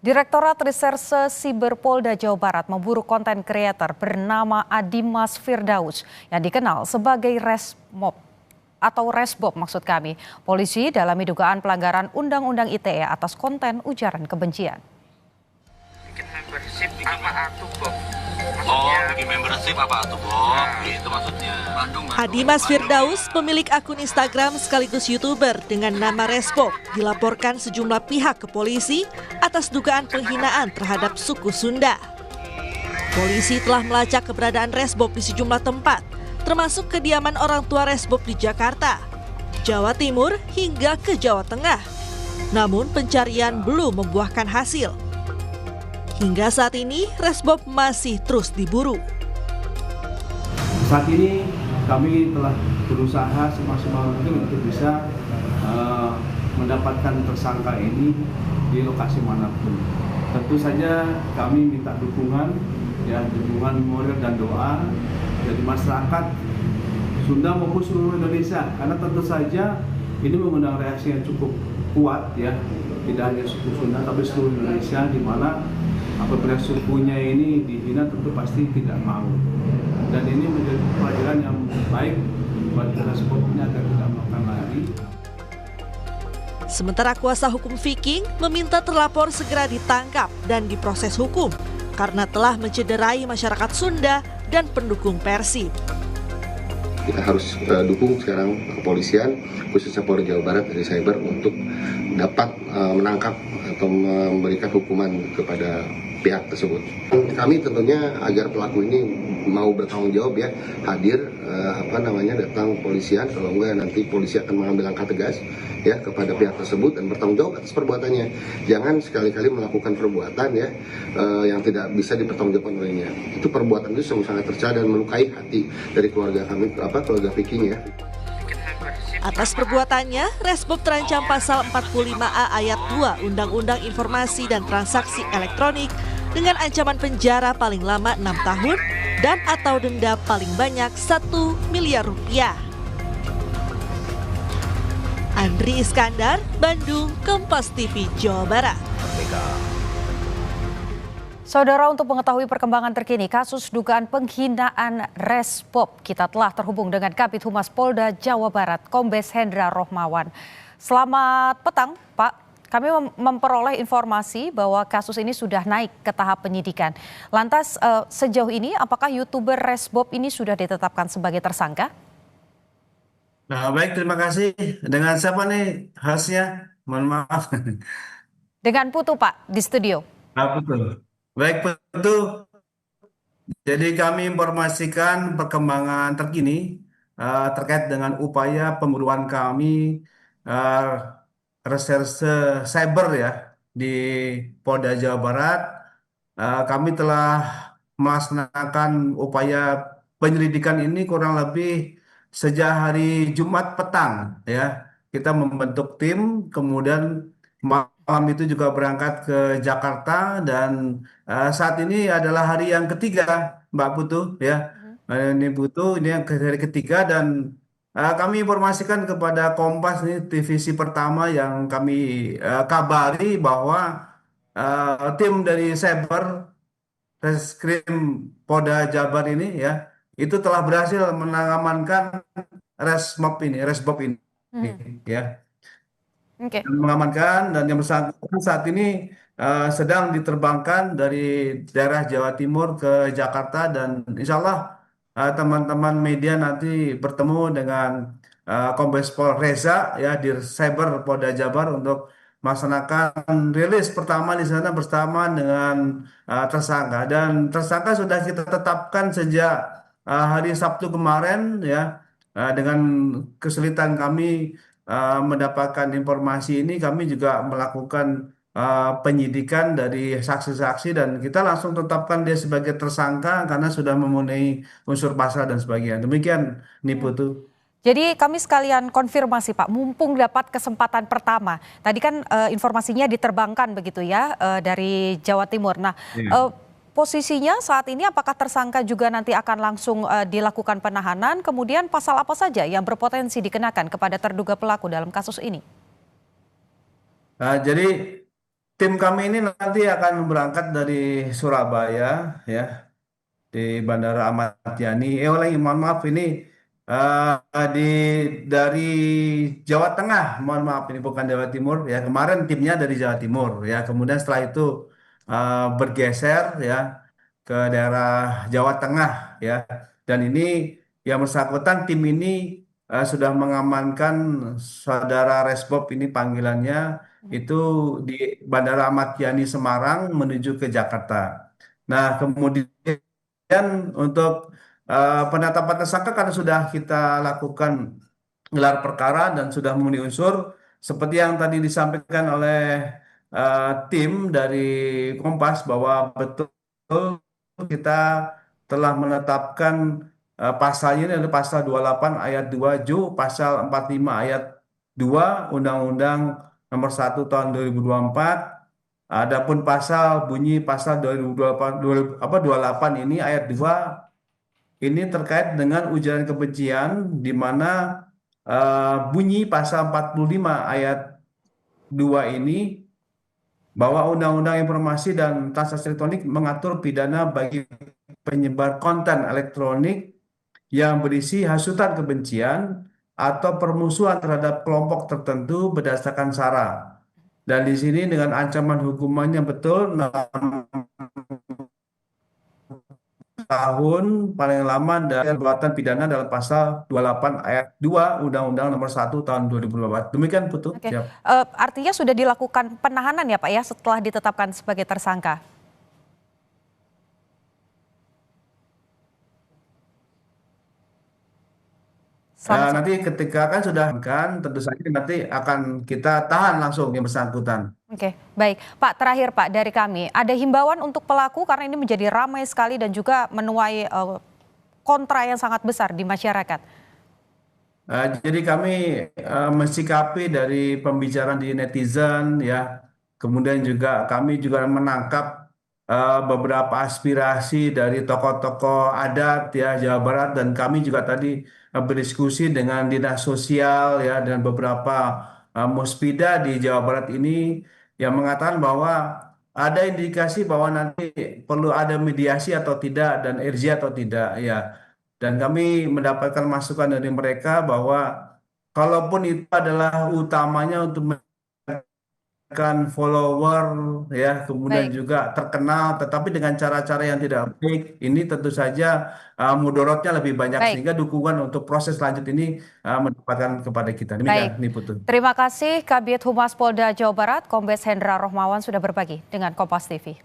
Direktorat Reserse Siber Polda Jawa Barat memburu konten kreator bernama Adimas Firdaus yang dikenal sebagai Resmob atau Resbob maksud kami. Polisi dalami dugaan pelanggaran Undang-Undang ITE atas konten ujaran kebencian. Bikin membership apa tuh Bob? Bikin membership apa tuh Bob? Itu maksudnya. Adimas Firdaus, pemilik akun Instagram sekaligus YouTuber dengan nama Resbob, dilaporkan sejumlah pihak ke polisi atas dugaan penghinaan terhadap suku Sunda. Polisi telah melacak keberadaan Resbob di sejumlah tempat, termasuk kediaman orang tua Resbob di Jakarta, Jawa Timur hingga ke Jawa Tengah. Namun pencarian belum membuahkan hasil. Hingga saat ini Resbob masih terus diburu. Saat ini kami telah berusaha semaksimal mungkin untuk bisa mendapatkan tersangka ini di lokasi manapun. Tentu saja kami minta dukungan moral dan doa dari masyarakat Sunda maupun seluruh Indonesia, karena tentu saja ini mengundang reaksi yang cukup kuat ya, tidak hanya suku Sunda tapi seluruh Indonesia, di mana apabila sukunya ini dihina tentu pasti tidak mau, dan ini menjadi pelajaran yang baik bagi Resbob ini agar tidak melakukan lagi. Sementara kuasa hukum Viking meminta terlapor segera ditangkap dan diproses hukum karena telah mencederai masyarakat Sunda dan pendukung Persib. Kita harus dukung sekarang kepolisian, khususnya Polda Jawa Barat dari Cyber untuk dapat menangkap atau memberikan hukuman kepada pihak tersebut. Kami tentunya agar pelaku ini mau bertanggung jawab ya, hadir datang polisian, kalau enggak nanti polisi akan mengambil langkah tegas ya kepada pihak tersebut dan bertanggung jawab atas perbuatannya. Jangan sekali-kali melakukan perbuatan ya yang tidak bisa dipertanggungjawabkan olehnya. Itu perbuatan itu sangat tercela dan melukai hati dari keluarga kami, keluarga Viking ya. Atas perbuatannya, Resbob terancam pasal 45A ayat 2 Undang-Undang Informasi dan Transaksi Elektronik dengan ancaman penjara paling lama 6 tahun dan atau denda paling banyak 1 miliar rupiah. Andri Iskandar, Bandung, Kompas TV, Jawa Barat. Saudara, untuk mengetahui perkembangan terkini kasus dugaan penghinaan Resbob, kita telah terhubung dengan Kabid Humas Polda Jawa Barat, Kombes Hendra Rohmawan. Selamat petang, Pak. Kami memperoleh informasi bahwa kasus ini sudah naik ke tahap penyidikan. Lantas sejauh ini apakah YouTuber Resbob ini sudah ditetapkan sebagai tersangka? Nah, baik, terima kasih. Dengan siapa nih khasnya? Mohon maaf. Dengan Putu, Pak, di studio. Nah, betul. Baik, Putu. Jadi kami informasikan perkembangan terkini terkait dengan upaya pemburuan kami Reserse Cyber ya di Polda Jawa Barat. Kami telah melaksanakan upaya penyelidikan ini kurang lebih sejak hari Jumat petang ya. Kita membentuk tim, kemudian malam itu juga berangkat ke Jakarta, dan saat ini adalah hari yang ketiga, Mbak Putu ya. Ini Putu, ini yang hari ketiga, dan kami informasikan kepada Kompas, ini divisi pertama yang kami kabari bahwa tim dari Cyber Reskrim Polda Jabar ini ya, itu telah berhasil mengamankan Resbob ini ya. Okay. Mengamankan, dan yang bersangkutan saat ini sedang diterbangkan dari daerah Jawa Timur ke Jakarta, dan insya Allah teman-teman media nanti bertemu dengan Kombes Pol Reza ya di Cyber Polda Jabar untuk melaksanakan rilis pertama di sana bersama dengan tersangka, dan tersangka sudah kita tetapkan sejak hari Sabtu kemarin ya. Dengan kesulitan kami mendapatkan informasi ini, kami juga melakukan penyidikan dari saksi-saksi, dan kita langsung tetapkan dia sebagai tersangka karena sudah memenuhi unsur pasal dan sebagainya. Demikian nih Putu. Jadi kami sekalian konfirmasi Pak, mumpung dapat kesempatan pertama. Tadi kan informasinya diterbangkan begitu ya dari Jawa Timur. Nah, posisinya saat ini apakah tersangka juga nanti akan langsung dilakukan penahanan? Kemudian pasal apa saja yang berpotensi dikenakan kepada terduga pelaku dalam kasus ini? Jadi tim kami ini nanti akan berangkat dari Surabaya ya, di Bandara Ahmad Yani. Mohon maaf ini di dari Jawa Tengah, mohon maaf ini bukan Jawa Timur ya. Kemarin timnya dari Jawa Timur ya. Kemudian setelah itu bergeser ya ke daerah Jawa Tengah ya. Dan ini yang bersangkutan tim ini sudah mengamankan saudara Resbob ini panggilannya itu di Bandara Ahmad Yani Semarang menuju ke Jakarta. Nah, kemudian untuk penetapan tersangka karena sudah kita lakukan gelar perkara dan sudah memenuhi unsur seperti yang tadi disampaikan oleh tim dari Kompas bahwa betul kita telah menetapkan pasalnya ini adalah pasal 28 ayat 2 Ju, pasal 45 ayat 2 Undang-Undang Nomor 1 Tahun 2024. Adapun pasal bunyi pasal 28 ini ayat 2 ini terkait dengan ujaran kebencian di mana bunyi pasal 45 ayat 2 ini bahwa Undang-Undang Informasi dan Transaksi Elektronik mengatur pidana bagi penyebar konten elektronik yang berisi hasutan kebencian atau permusuhan terhadap kelompok tertentu berdasarkan SARA. Dan di sini dengan ancaman hukumannya betul 6 tahun paling lama dari perbuatan pidana dalam pasal 28 ayat 2 Undang-Undang Nomor 1 Tahun 2024. Demikian Putu. Oke. Siap. Artinya sudah dilakukan penahanan ya Pak ya setelah ditetapkan sebagai tersangka? Nanti ketika kan sudah kan tentu saja nanti akan kita tahan langsung yang bersangkutan. Oke, baik. Pak, terakhir Pak dari kami, ada himbauan untuk pelaku karena ini menjadi ramai sekali dan juga menuai kontra yang sangat besar di masyarakat. Jadi kami mensikapi dari pembicaraan di netizen ya, kemudian juga kami juga menangkap beberapa aspirasi dari tokoh-tokoh adat ya Jawa Barat dan kami juga tadi berdiskusi dengan dinas sosial ya dan beberapa muspida di Jawa Barat ini yang mengatakan bahwa ada indikasi bahwa nanti perlu ada mediasi atau tidak dan RJ atau tidak ya. Dan kami mendapatkan masukan dari mereka bahwa kalaupun itu adalah utamanya untuk kan follower ya kemudian Baik. juga terkenal tetapi dengan cara-cara yang tidak baik ini tentu saja mudorotnya lebih banyak Baik. sehingga dukungan untuk proses lanjut ini mendapatkan kepada kita Baik. demikian nih Putu. Terima kasih Kabid Humas Polda Jawa Barat, Kombes Hendra Rohmawan sudah berbagi dengan Kompas TV.